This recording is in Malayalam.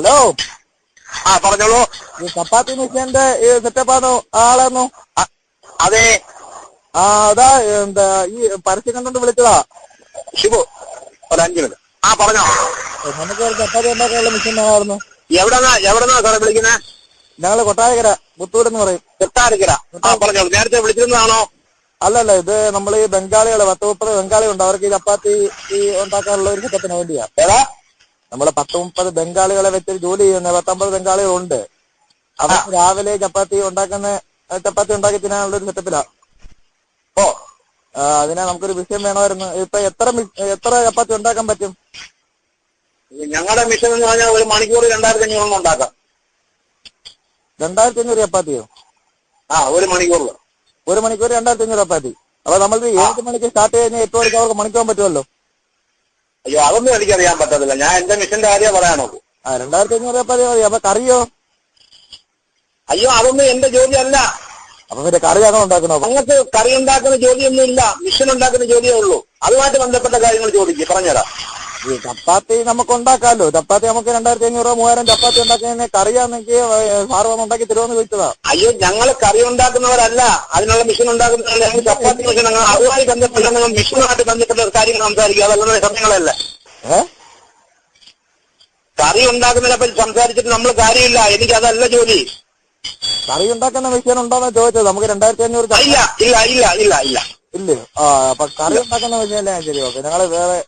ഹലോ, പറഞ്ഞോളൂ. ഈ ചപ്പാത്തി മിഷീന്റെ ഈ സെറ്റപ്പാണോ ആളാണോ? അതെ. അതാ എന്താ ഈ പരസ്യം കണ്ടോണ്ട് വിളിച്ചതാ. ഷിബു, ഒരു 5 മിനിറ്റ്. പറഞ്ഞോ. നമുക്ക് ഒരു ചപ്പാത്തി ഉണ്ടാക്കാനുള്ള മിഷീൻ വേണമായിരുന്നു. എവിടെന്നാ സാറേ വിളിക്കുന്നത്? ഞങ്ങള് കൊട്ടാരക്കര പുത്തൂർ എന്ന് പറയും. കൊട്ടാരക്കര. പറഞ്ഞോളൂ. നേരത്തെ വിളിച്ചിരുന്നതാണോ? അല്ലല്ല, ഇത് നമ്മൾ ഈ ബംഗാളികള് 10-30 ബംഗാളികളുണ്ട്. അവർക്ക് ഈ ചപ്പാത്തി ഈ ഉണ്ടാക്കാനുള്ള ഒരു സെറ്റപ്പിന് വേണ്ടിയാ. നമ്മള് 10-30 ബംഗാളികളെ വെച്ച് ജോലി ചെയ്യുന്ന 10-50 ബംഗാളികളുണ്ട്. അവർക്ക് രാവിലെ ചപ്പാത്തി ഉണ്ടാക്കി തിന്നാനുള്ള ഒരു സെറ്റപ്പിലാ. അതിനാ നമുക്കൊരു വിഷയം വേണമായിരുന്നു. ഇപ്പൊ എത്ര ചപ്പാത്തി ഉണ്ടാക്കാൻ പറ്റും? ഞങ്ങളുടെ മിഷൻ എന്ന് പറഞ്ഞാൽ ഒരു മണിക്കൂർ 2500 ഉണ്ടാക്കാം. 2500 ചപ്പാത്തിയോ? ഒരു മണിക്കൂറിൽ. ഒരു മണിക്കൂർ 2500 ചപ്പാത്തി. അപ്പൊ നമ്മൾ 7 മണിക്ക് സ്റ്റാർട്ട് കഴിഞ്ഞാൽ 8 മണിക്ക് അവർക്ക് മണിക്കൂറാൻ പറ്റുമല്ലോ. അയ്യോ, അതൊന്നും എനിക്കറിയാൻ പറ്റത്തില്ല. ഞാൻ എന്റെ മിഷന്റെ കാര്യം പറയാനോ. 2500 ചപ്പാത്തി മതി. അപ്പൊ കറിയോ? അയ്യോ, അതൊന്നും എന്റെ ജോലിയല്ല. അപ്പൊ പിന്നെ കറി ഞങ്ങൾ ഉണ്ടാക്കണോ? അങ്ങനത്തെ കറി ഉണ്ടാക്കുന്ന ജോലിയൊന്നും ഇല്ല. മിഷൻ ഉണ്ടാക്കുന്ന ജോലിയേ ഉള്ളൂ. അതുമായിട്ട് ബന്ധപ്പെട്ട കാര്യങ്ങൾ ചോദിക്കും, പറഞ്ഞുതരാം. ഈ ചപ്പാത്തി നമുക്ക് ഉണ്ടാക്കാമല്ലോ. ചപ്പാത്തി നമുക്ക് 2500 3000 ചപ്പാത്തി ഉണ്ടാക്കുന്നതിന് കറിയാണെങ്കിൽ സാറ് വന്ന് ഉണ്ടാക്കി തരുമെന്ന് ചോദിച്ചതാ. അയ്യോ, ഞങ്ങൾ കറി ഉണ്ടാക്കുന്നവരല്ല, അതിനുള്ള മിഷൻ ഉണ്ടാക്കുന്നവരല്ല. ഞങ്ങൾ ചപ്പാത്തി മിഷൻ അതുമായി ബന്ധപ്പെട്ട മിഷനുമായിട്ട് ബന്ധപ്പെട്ട കാര്യങ്ങൾ സംസാരിക്കുക. അതല്ല സമയങ്ങളല്ല. കറി ഉണ്ടാക്കുന്നതിനെ പറ്റി സംസാരിച്ചിട്ട് നമ്മൾ കാര്യമില്ല. എനിക്ക് അതല്ല ജോലി. കറി ഉണ്ടാക്കുന്ന മിഷൻ ഉണ്ടോന്നാ ചോദിച്ചത്. നമുക്ക് 2500 ഇല്ല. ഇല്ലേ? അപ്പൊ കറി ഉണ്ടാക്കുന്ന മിഷനല്ലേ? ശരി, ഓക്കെ. ഞങ്ങള് വേറെ